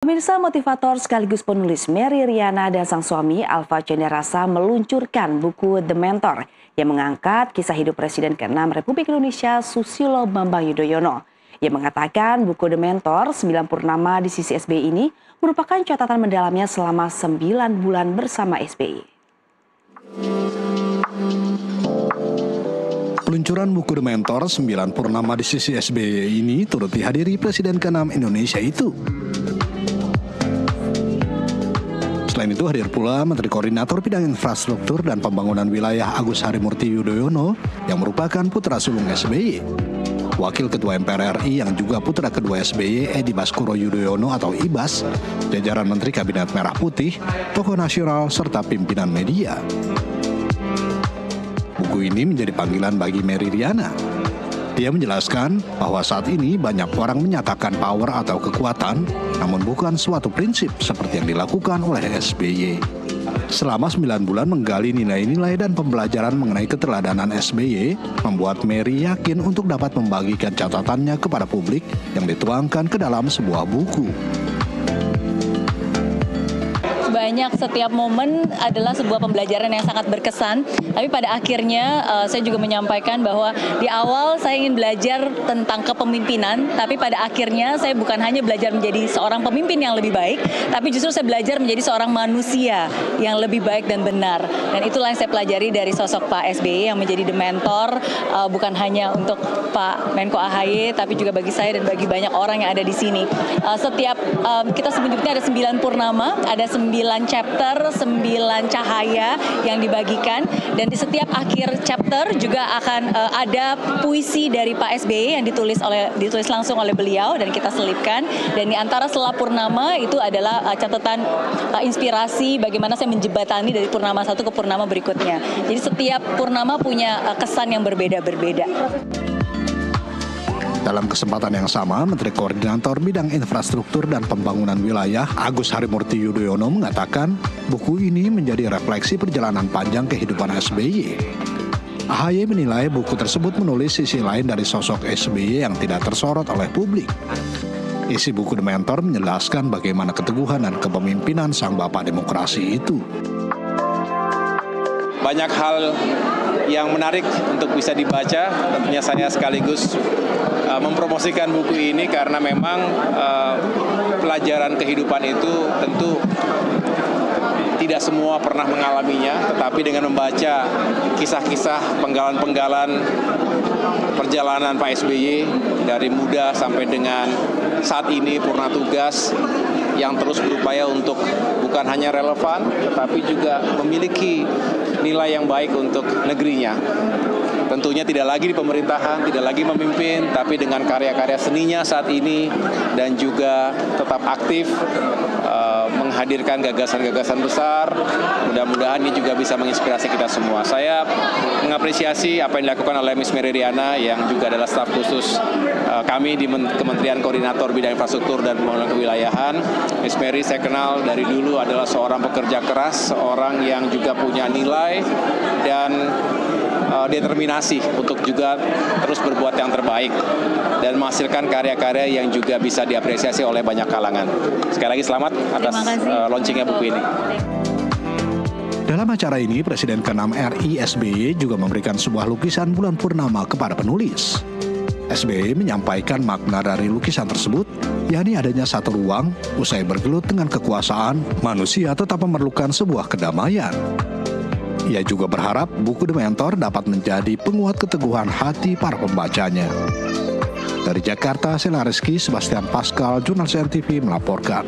Pemirsa, motivator sekaligus penulis Mary Riana dan sang suami Alva Cenderawasih meluncurkan buku The Mentor yang mengangkat kisah hidup Presiden ke-6 Republik Indonesia Susilo Bambang Yudhoyono. Ia mengatakan buku The Mentor 9 Purnama di sisi SBY ini merupakan catatan mendalamnya selama 9 bulan bersama SBY. Peluncuran buku The Mentor 9 Purnama di sisi SBY ini turut dihadiri Presiden ke-6 Indonesia itu. Selain itu hadir pula Menteri Koordinator Bidang Infrastruktur dan Pembangunan Wilayah Agus Harimurti Yudhoyono yang merupakan putra sulung SBY. Wakil Ketua MPR RI yang juga putra kedua SBY Edi Baskoro Yudhoyono atau Ibas, jajaran Menteri Kabinet Merah Putih, tokoh nasional serta pimpinan media. Buku ini menjadi panggilan bagi Mary Riana. Dia menjelaskan bahwa saat ini banyak orang menyatakan power atau kekuatan, namun bukan suatu prinsip seperti yang dilakukan oleh SBY. Selama 9 bulan menggali nilai-nilai dan pembelajaran mengenai keteladanan SBY, membuat Mary yakin untuk dapat membagikan catatannya kepada publik yang dituangkan ke dalam sebuah buku. Banyak, setiap momen adalah sebuah pembelajaran yang sangat berkesan. Tapi pada akhirnya saya juga menyampaikan bahwa di awal saya ingin belajar tentang kepemimpinan, tapi pada akhirnya saya bukan hanya belajar menjadi seorang pemimpin yang lebih baik, tapi justru saya belajar menjadi seorang manusia yang lebih baik dan benar. Dan itulah yang saya pelajari dari sosok Pak SBY yang menjadi the mentor, bukan hanya untuk Pak Menko AHY, tapi juga bagi saya dan bagi banyak orang yang ada di sini. Setiap kita menyebutnya ada 9 purnama, ada 9 chapter, 9 cahaya yang dibagikan, dan di setiap akhir chapter juga akan ada puisi dari Pak SBY yang ditulis langsung oleh beliau dan kita selipkan. Dan di antara sela purnama itu adalah catatan inspirasi bagaimana saya menjembatani dari purnama satu ke purnama berikutnya. Jadi setiap purnama punya kesan yang berbeda-berbeda. Dalam kesempatan yang sama, Menteri Koordinator Bidang Infrastruktur dan Pembangunan Wilayah Agus Harimurti Yudhoyono mengatakan buku ini menjadi refleksi perjalanan panjang kehidupan SBY. AHY menilai buku tersebut menulis sisi lain dari sosok SBY yang tidak tersorot oleh publik. Isi buku The Mentor menjelaskan bagaimana keteguhan dan kepemimpinan sang bapak demokrasi itu. Banyak hal yang menarik untuk bisa dibaca, tentunya saya sekaligus mempromosikan buku ini karena memang pelajaran kehidupan itu tentu tidak semua pernah mengalaminya, tetapi dengan membaca kisah-kisah penggalan-penggalan perjalanan Pak SBY dari muda sampai dengan saat ini purna tugas yang terus berupaya untuk bukan hanya relevan, tetapi juga memiliki nilai yang baik untuk negerinya. Tentunya tidak lagi di pemerintahan, tidak lagi memimpin, tapi dengan karya-karya seninya saat ini dan juga tetap aktif menghadirkan gagasan-gagasan besar. Mudah-mudahan ini juga bisa menginspirasi kita semua. Saya mengapresiasi apa yang dilakukan oleh Miss Mary Riana yang juga adalah staf khusus kami di Kementerian Koordinator Bidang Infrastruktur dan Pembangunan Kewilayahan. Miss Mary saya kenal dari dulu adalah seorang pekerja keras, seorang yang juga punya nilai dan determinasi untuk juga terus berbuat yang terbaik dan menghasilkan karya-karya yang juga bisa diapresiasi oleh banyak kalangan. Sekali lagi selamat atas launchingnya buku ini. Dalam acara ini, Presiden ke-6 RI SBY juga memberikan sebuah lukisan bulan purnama kepada penulis. SBY menyampaikan makna dari lukisan tersebut, yakni adanya satu ruang, usai bergelut dengan kekuasaan, manusia tetap memerlukan sebuah kedamaian. Ia juga berharap buku The Mentor dapat menjadi penguat keteguhan hati para pembacanya. Dari Jakarta, Sela Rizky, Sebastian Pascal, Jurnalis NTV melaporkan.